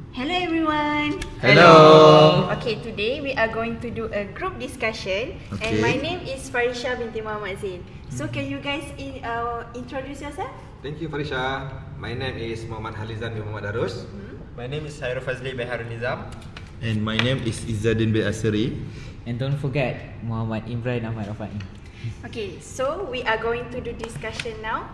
Hello everyone. Hello. Okay, today we are going to do a group discussion and my name is FARISHA binti Muhammad ZAIN. So can you guys introduce yourself? Thank you, Farisha. My name is HARLIZAN bin DARUS. My name is FADZLI by HAIRULNIZAM. And my name is EZZADIN by ASERI. And don't forget IMRAN AHMAD. Okay, so we are going to do discussion now.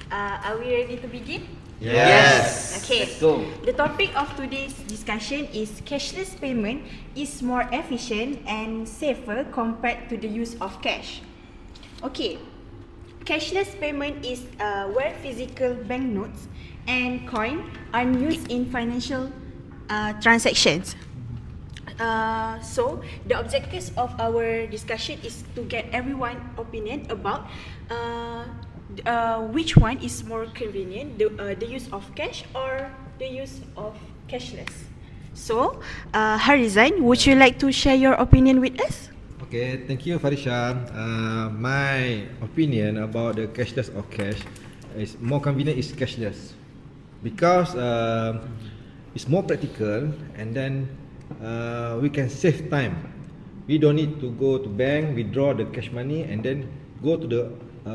Are we ready to begin? Yes. Okay. Let's go. The topic of today's discussion is cashless payment is more efficient and safer compared to the use of cash. Okay. Cashless payment is where physical banknotes and coin are used in financial transactions. So the objectives of our discussion is to get everyone's opinion about which one is more convenient, the use of cash or the use of cashless. So, HARLIZAN, would you like to share your opinion with us? Okay, thank you, Farisha. My opinion about the cashless or cash is more convenient is cashless because it's more practical and then we can save time. We don't need to go to bank, withdraw the cash money and then go to the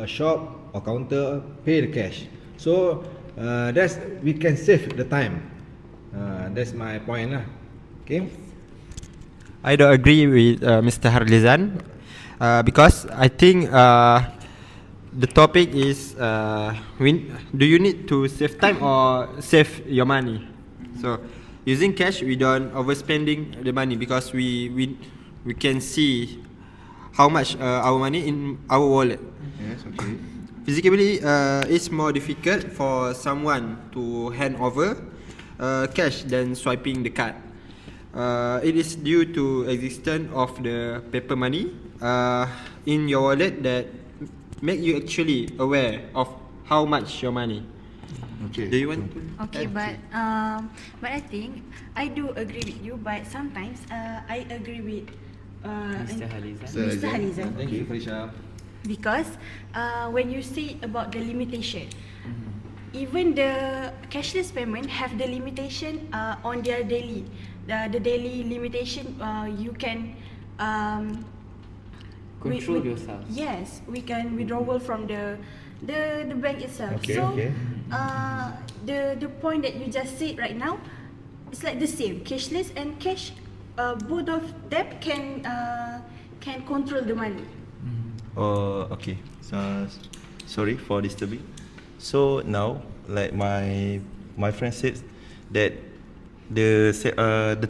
shop or counter, pay the cash. So that's we can save the time. That's my point lah. Okay. I don't agree with Mr. HARLIZAN because I think the topic is do you need to save time or save your money? So using cash, we don't overspending the money because we can see how much our money in our wallet. Yes, okay. Physically, it's more difficult for someone to hand over cash than swiping the card. It is due to existence of the paper money in your wallet that make you actually aware of how much your money. Okay. Do you want to? Okay, but I think I do agree with you, but sometimes I agree with Mr. HARLIZAN. Mr. HARLIZAN. Thank you, Farisha. Because when you say about the limitation, even the cashless payment have the limitation on their daily, the daily limitation. You can Control yourself. Yes, we can withdrawal from the bank itself. Okay, So okay. The point that you just said right now, it's like the same. Cashless and cash, both of them can control the money. Oh, okay. So, sorry for disturbing. So now, like my friend said that the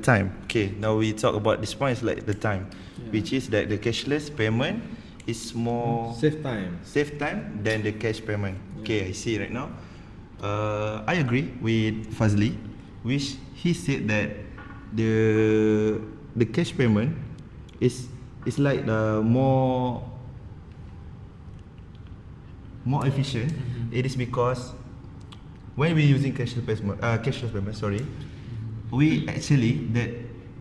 time. Okay, now we talk about this point is like the time, which is that the cashless payment is more Save time. than the cash payment. Okay, I see right now. I agree with Fazli, which he said that the cash payment is like the more efficient. It is because when we using cashless payment, we actually that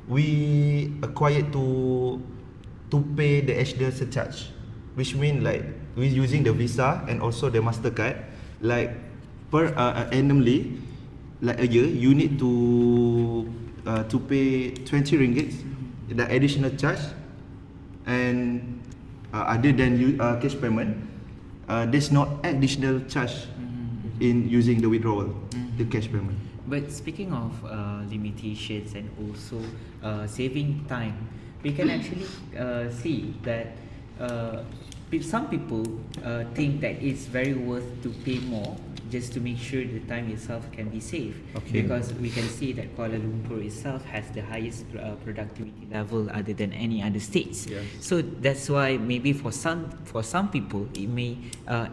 we acquired to pay the additional surcharge, which mean like we using the Visa and also the Mastercard, like per annually, like a year you need to pay 20 ringgit the additional charge, and other than cash payment, there's no additional charge in using the withdrawal, the cash payment. But speaking of limitations and also saving time, we can actually see that some people think that it's very worth to pay more just to make sure the time itself can be saved. Okay. Because we can see that Kuala Lumpur itself has the highest productivity level other than any other states. Yes. So that's why maybe for some people it may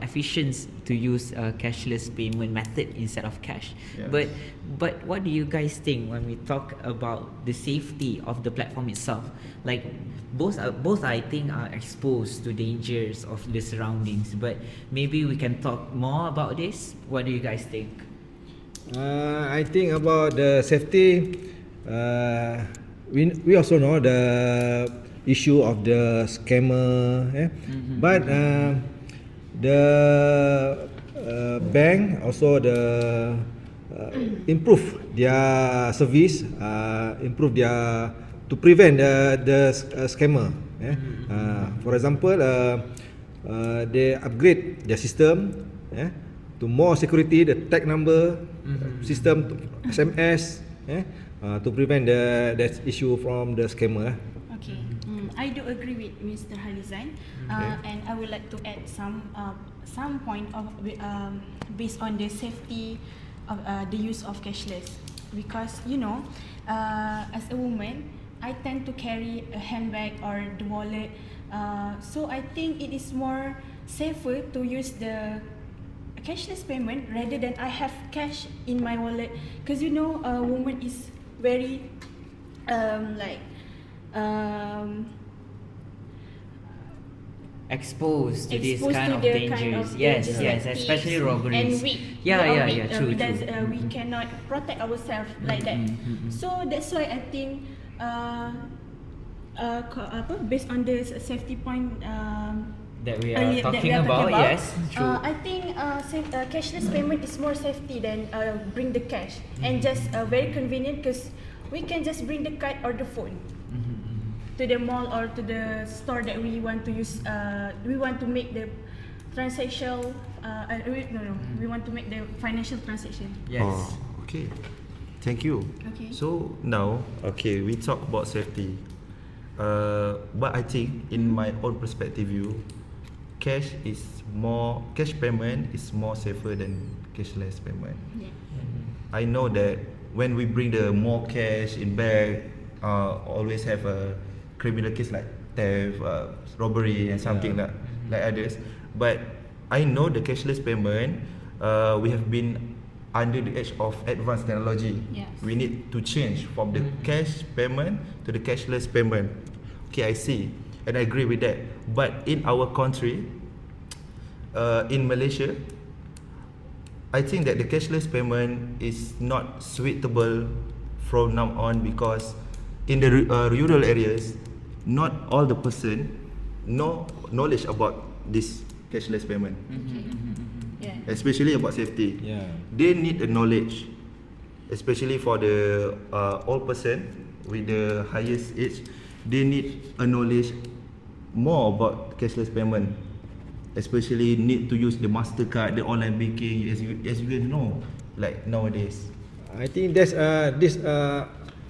efficient to use a cashless payment method instead of cash. Yes. But what do you guys think when we talk about the safety of the platform itself? Like both I think are exposed to dangers of the surroundings, but maybe we can talk more about this. What do you guys think? I think about the safety. We also know the issue of the scammer, but the bank also the improve their service, improve their to prevent the scammer. For example, they upgrade their system to more security, the tag number system, to SMS, to prevent that issue from the scammer. Okay, I do agree with Mr. Harlizan, and I would like to add some point of based on the safety of the use of cashless, because you know, as a woman, I tend to carry a handbag or the wallet, so I think it is more safer to use the cashless payment rather than I have cash in my wallet, because you know, a woman is very exposed to this exposed kind to of the dangers. kind of Yes, dangers yes, like especially thieves robberies. and weak. True. We cannot protect ourselves like that. So that's why I think based on the safety point That we are talking about, yes, true. I think cashless payment is more safety than bring the cash, and just very convenient because we can just bring the card or the phone to the mall or to the store that we want to use. We want to make the transaction. We want to make the financial transaction. Yes. Oh, okay. Thank you. Okay. So now, okay, we talk about safety. But I think, in my own perspective view, cash payment is more safer than cashless payment. Yeah. I know that when we bring the more cash in bag, always have a criminal case like theft, robbery, and something like others. But I know the cashless payment, we have been under the age of advanced technology. Yes. We need to change from the cash payment to the cashless payment. Okay, I see, and I agree with that. But in our country, in Malaysia, I think that the cashless payment is not suitable from now on, because in the rural areas, not all the person know knowledge about this cashless payment, Yeah. especially about safety. Yeah. They need a knowledge, especially for the old person with the highest age. They need a knowledge more about cashless payment, especially need to use the MasterCard, the online banking, as you guys know, like nowadays. I think that's this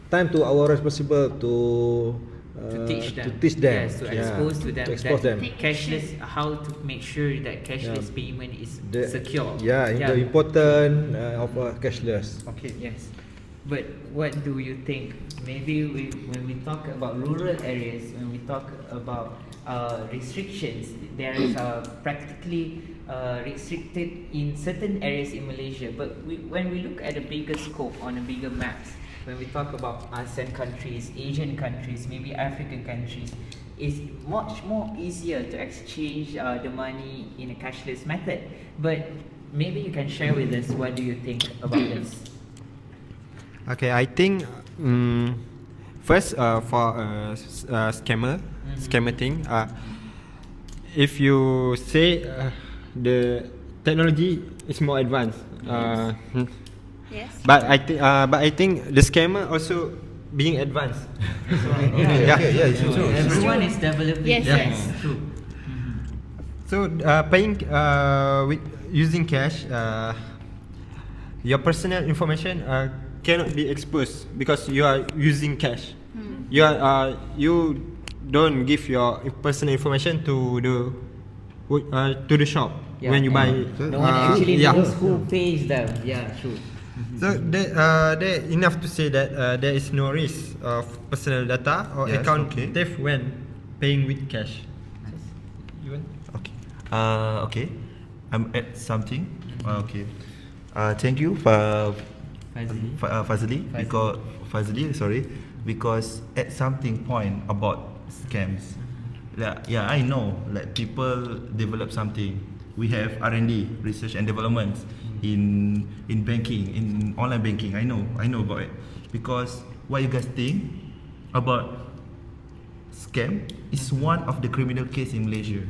time to our responsible to teach them. To teach them. Yes, to Yeah, expose to them to expose that them. cashless, how to make sure that cashless payment is secure. Yeah, the important of cashless. Okay. Yes. But what do you think? Maybe when we talk about rural areas, when we talk about restrictions, there is practically restricted in certain areas in Malaysia. But when we look at a bigger scope, on a bigger maps, when we talk about ASEAN countries, Asian countries, maybe African countries, it's much more easier to exchange the money in a cashless method. But maybe you can share with us, what do you think about this? Okay, I think first for scammer thing, if you say the technology is more advanced, Yes. but I think the scammer also being advanced. It's true. Everyone is developing. Yes, yes. True. So paying with using cash, your personal information cannot be exposed because you are using cash. You don't give your personal information to the shop when you buy. No one actually knows who pays them. Yeah, true. So there enough to say that there is no risk of personal data or Yes, account okay. theft when paying with cash. You want? Okay. Okay. I'm at something. Okay. Thank you for Fadzli. Fadzli, because at something point about scams. Yeah, I know, like people develop something. We have R&D, research and development in banking, in online banking. I know about it. Because what you guys think about scam is one of the criminal case in Malaysia.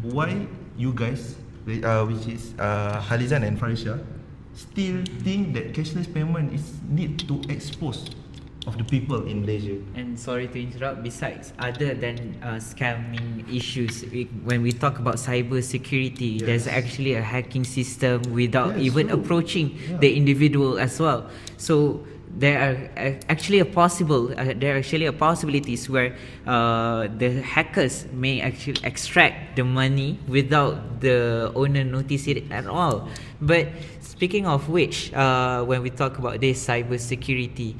Why you guys, which is HARLIZAN and FARISHA, still think that cashless payment is need to expose of the people in Malaysia. And sorry to interrupt, besides other than scamming issues, when we talk about cyber security, there's actually a hacking system without even approaching the individual as well. So there are actually possibilities where the hackers may actually extract the money without the owner notice it at all. But speaking of which, when we talk about this cyber security,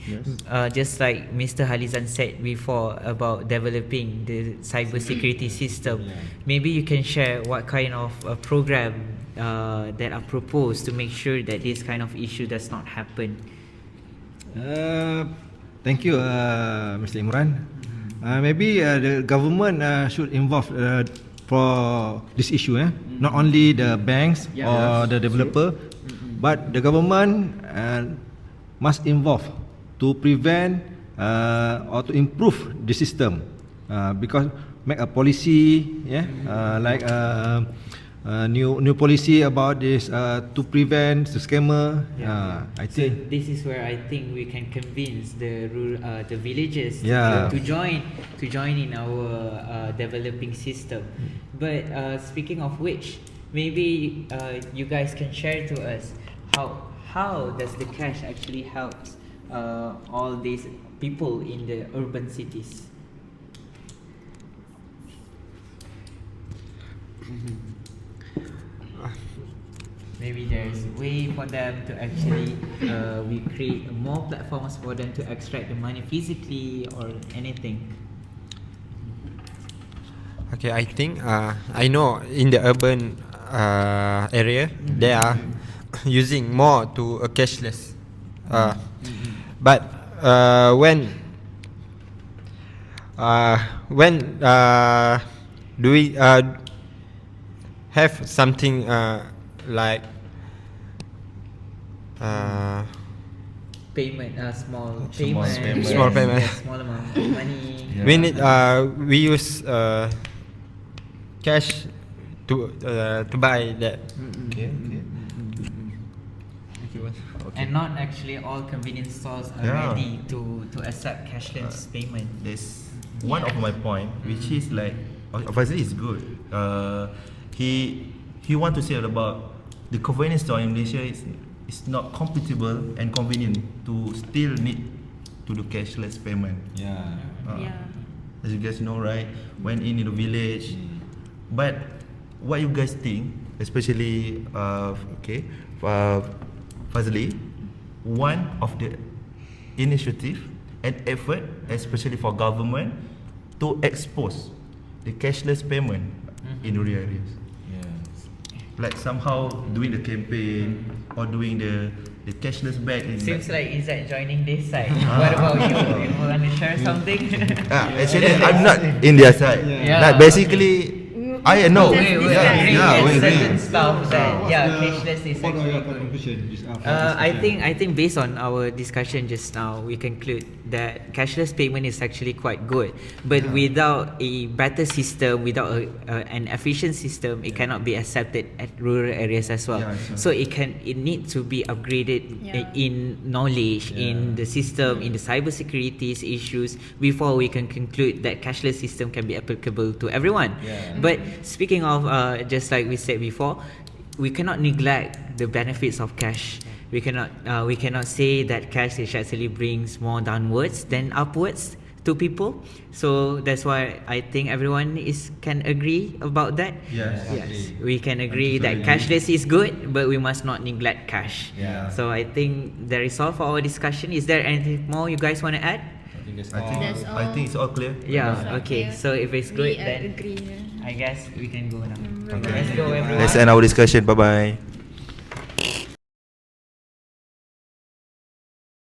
just like Mr. HARLIZAN said before about developing the cyber security system, maybe you can share what kind of program that are proposed to make sure that this kind of issue does not happen. Thank you, Mr. Imran. Maybe the government should involve for this issue. Not only the banks or the developer, but the government must involve to prevent or to improve the system, because make a policy, like new policy about this to prevent the scammer. I think so this is where I think we can convince the villages Yeah. to join in our developing system. But speaking of which, maybe you guys can share to us how does the cash actually help all these people in the urban cities. Maybe there's a way for them to actually we create more platforms for them to extract the money physically or anything. Okay, I think I know in the urban area they are using more to a cashless. But when do we have something like Payment, small Small payment, payment. Small payment. small amount of money. we need we use cash to buy that. Okay. And not actually all convenience stores are ready to accept cashless payment. There's one of my point, which is like FADZLI is good. He want to say about the convenience store in Malaysia is not compatible and convenient to still need to do cashless payment. As you guys know, right? When in the village, but what you guys think, especially FADZLI, one of the initiative and effort, especially for government, to expose the cashless payment in rural areas. Like somehow doing the campaign or doing the cashless bag. Seems like Izzat joining this side. What about you? You want to share something? Actually, I'm not in their side. Like basically, I know. We agree certain stuff that cashless is what are actually your good. conclusion? I think based on our discussion just now, we conclude that cashless payment is actually quite good. But without a better system, without an efficient system, it cannot be accepted at rural areas as well. So it needs to be upgraded in knowledge, in the system, in the cyber security issues before we can conclude that cashless system can be applicable to everyone. But speaking of, just like we said before, we cannot neglect the benefits of cash. We cannot say that cash actually brings more downwards than upwards to people. So that's why I think everyone can agree about that. Yes, we can agree that cashless is good, but we must not neglect cash. So I think that is all for our discussion. Is there anything more you guys want to add? I think it's all clear. Okay. So if it's good, then agree. I guess we can go now. Okay. Let's go, everyone. Let's end our discussion. Bye bye.